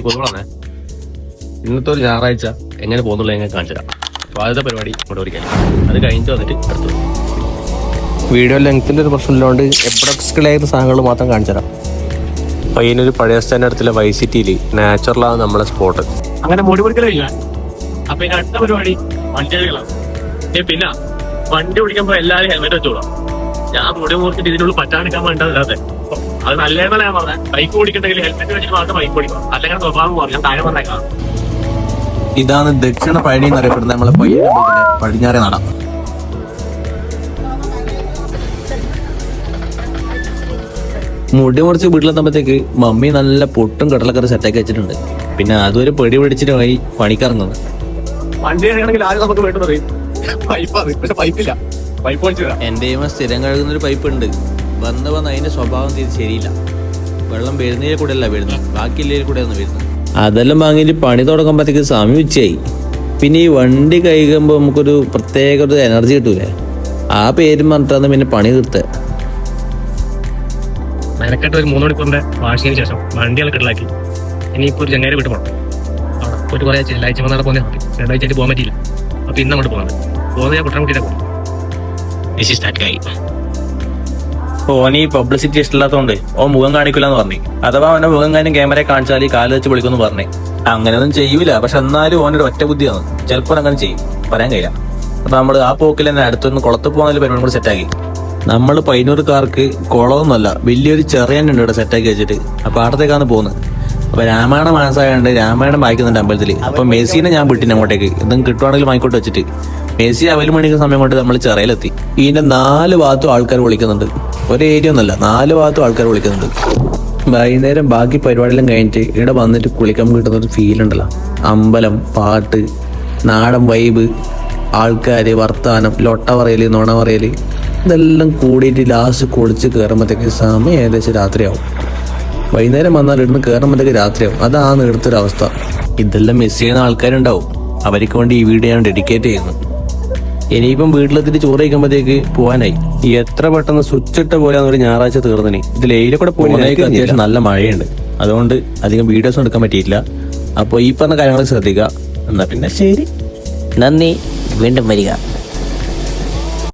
പൊതുവാണേ, ഇന്നത്തെ ഒരു ഞായറാഴ്ച എങ്ങനെ പോകുന്നുള്ള ഞാൻ കാണിച്ചു തരാം. ആദ്യത്തെ പരിപാടി ഇങ്ങോട്ട് ഒരിക്കലും, അത് കഴിഞ്ഞിട്ട് വന്നിട്ട് അടുത്തു. വീഡിയോ ലെങ്ത്തിന്റെ ഒരു പ്രശ്നമില്ലാണ്ട് എപ്രക്സിക്കലായിരുന്ന സാധനങ്ങൾ മാത്രം കാണിച്ചു തരാം. പയ്യനൊരു പഴയ സ്റ്റാൻഡ് അടുത്തുള്ള വൈ സിറ്റിയിൽ നാച്ചുറലാണ് നമ്മളെ സ്പോട്ട്. അങ്ങനെ മുടി പൊടിക്കൽ കഴിയുക. അപ്പൊ ഇനി അടുത്ത പരിപാടി വണ്ടികളാണ്. പിന്നെ വണ്ടി ഓടിക്കുമ്പോ എല്ലാവരും ഹെൽമെറ്റ് വെച്ചോളാം. ഞാൻ മുടി മുറിച്ചിട്ട് ഇതിനുള്ളിൽ പറ്റാണ്ടിരിക്കാൻ വേണ്ടതല്ലാതെ അത് നല്ലതെന്നല്ല ഞാൻ പറഞ്ഞത്. ബൈക്ക് ഓടിക്കണ്ടെങ്കിൽ ഹെൽമെറ്റ് വെച്ചിട്ട് മാത്രം ബൈക്ക് ഓടിക്കണം, അല്ലെങ്കിൽ സ്വഭാവം പറഞ്ഞു. ഞാൻ കാര്യം പറഞ്ഞേക്കാം. ഇതാണ് ദക്ഷിണ പഴനി എന്നറിയപ്പെടുന്ന നമ്മളെ പടിഞ്ഞാറേ നട. മുടി മുറിച്ച് വീട്ടിലെത്തുമ്പോഴത്തേക്ക് മമ്മി നല്ല പൊട്ടും കടലക്കറി സെറ്റാക്കി വെച്ചിട്ടുണ്ട്. പിന്നെ അതൊരു പെടി പിടിച്ചിട്ട് പോയി പണിക്കിറങ്ങുന്നത്. വണ്ടി ആണെങ്കിൽ ആരും നമുക്ക് വേണ്ടത് പറയും പൈപ്പാണ്, പക്ഷെ പൈപ്പില്ല. പൈപ്പ് വലിച്ചു തരാം. എന്റെ സ്ഥിരം കഴുകുന്നൊരു പൈപ്പ് ഉണ്ട്. വന്ന് അതിന്റെ സ്വഭാവം തീരെ ശരിയില്ല. വെള്ളം വരുന്നതിൽ കൂടെ അല്ല വരുന്നത്, ബാക്കിയില്ലേ കൂടെ ആണ് വരുന്നത്. അതെല്ലാം വാങ്ങിയിട്ട് പണി തുടങ്ങുമ്പോഴത്തേക്ക് സമയം ഉച്ചയായി. പിന്നെ ഈ വണ്ടി കഴുകുമ്പോൾ നമുക്കൊരു പ്രത്യേക ഒരു എനർജി കിട്ടൂലേ, ആ പേരും പറഞ്ഞിട്ടാണ് പിന്നെ പണി തീർത്തത്. മെനക്കെട്ട് ഒരു 3 മണിക്കൂറിന്റെ വാഷിങ്ങിന് ശേഷം വണ്ടികളൊക്കെ ഇടലാക്കി. ഇനിയിപ്പോൾ ഒരു ചങ്ങാരി വിട്ട് പോകണം. അവിടെ പോയിട്ട് കുറേ ചെല്ലാഴ്ച വന്നാണ് പോകുന്നത്. രണ്ടാഴ്ചയായിട്ട് പോകാൻ പറ്റിയില്ല. അപ്പൊ ഇന്ന് അങ്ങോട്ട് പോകുന്നത് ഞാൻ കുട്ടൻകുട്ടിയുടെ പോകും. ഓന് ഈ പബ്ലിസിറ്റി ഇഷ്ടമില്ലാത്തതുകൊണ്ട് ഓ മുഖം കാണിക്കില്ലെന്ന് പറഞ്ഞു. അഥവാ അവന്റെ മുഖം കാര്യം ക്യാമറ കാണിച്ചാൽ കാല് വെച്ച് വിളിക്കുമെന്ന് പറഞ്ഞു. അങ്ങനെയൊന്നും ചെയ്യൂല, പക്ഷെ എന്നാലും ഓനൊരു ഒറ്റ ബുദ്ധിയാണ്. ചിലപ്പോൾ അങ്ങനെ ചെയ്യും, പറയാൻ കഴിയില്ല. അപ്പൊ നമ്മള് ആ പോക്കിൽ തന്നെ അടുത്തൊന്ന് കുളത്ത് പോകുന്ന പരിപാടി കൂടെ സെറ്റാക്കി. നമ്മൾ പയ്യന്നൂർക്കാർക്ക് കുളമൊന്നുമല്ല, വലിയൊരു ചെറിയുണ്ട് ഇവിടെ സെറ്റാക്കി വെച്ചിട്ട്. അപ്പൊ അവിടത്തേക്കാണ് പോകുന്നത്. അപ്പൊ രാമായണ മാസമായതുകൊണ്ട് രാമായണം വായിക്കുന്നുണ്ട് അമ്പലത്തിൽ. അപ്പൊ മെസ്സിനെ ഞാൻ വിട്ടിന് അങ്ങോട്ടേക്ക്, എന്തെങ്കിലും കിട്ടുവാണെങ്കിൽ വാങ്ങിക്കോട്ട് വെച്ചിട്ട്. മെസ്സി അവല് മണിക്കുന്ന സമയം കൊണ്ട് നമ്മൾ ചെറിയിലെത്തി. ഇതിന്റെ 4 ഭാഗത്തും ആൾക്കാർ വിളിക്കുന്നുണ്ട്. ഒരു ഏരിയ ഒന്നല്ല, 4 ഭാഗത്തും ആൾക്കാർ വിളിക്കുന്നുണ്ട്. വൈകുന്നേരം ബാക്കി പരിപാടിയെല്ലാം കഴിഞ്ഞിട്ട് ഇവിടെ വന്നിട്ട് കുളിക്കാൻ കിട്ടുന്ന ഒരു ഫീൽ ഉണ്ടല്ലോ. അമ്പലം, പാട്ട്, നാടൻ വൈബ്, ആൾക്കാര്, വർത്താനം, ലൊട്ട പറയല്, നുണ പറയല്, ഇതെല്ലാം കൂടിയിട്ട് ലാസ്റ്റ് കുളിച്ച് കയറുമ്പോഴത്തേക്ക് സമയം ഏകദേശം രാത്രിയാവും. വൈകുന്നേരം വന്നാൽ ഇവിടുന്ന് കയറുമ്പോഴത്തേക്ക് രാത്രിയാവും. അതാണ് ഇവിടുത്തെ ഒരു അവസ്ഥ. ഇതെല്ലാം മിസ് ചെയ്യുന്ന ആൾക്കാരുണ്ടാവും. അവർക്ക് വേണ്ടി ഈ വീഡിയോ ഞാൻ ഡെഡിക്കേറ്റ് ചെയ്യുന്നു. ഇനിയിപ്പം വീട്ടിലെത്തിട്ട് ചോറ് കഴിക്കുമ്പോഴത്തേക്ക് പോകാനായി. എത്ര പെട്ടെന്ന് സ്വിച്ച് ഇട്ട പോലെയാണ് ഒരു ഞായറാഴ്ച തീർന്നിന്. ഇതിൽ ഏരിയ കൂടെ പോകുന്നതിന് അത്യാവശ്യം നല്ല മഴയുണ്ട്. അതുകൊണ്ട് അധികം വീഡിയോസ് എടുക്കാൻ പറ്റിയിട്ടില്ല. അപ്പോൾ ഈ പറഞ്ഞ കാര്യങ്ങൾ ശ്രദ്ധിക്കുക. എന്നാ പിന്നെ ശരി, നന്ദി, വീണ്ടും വരിക.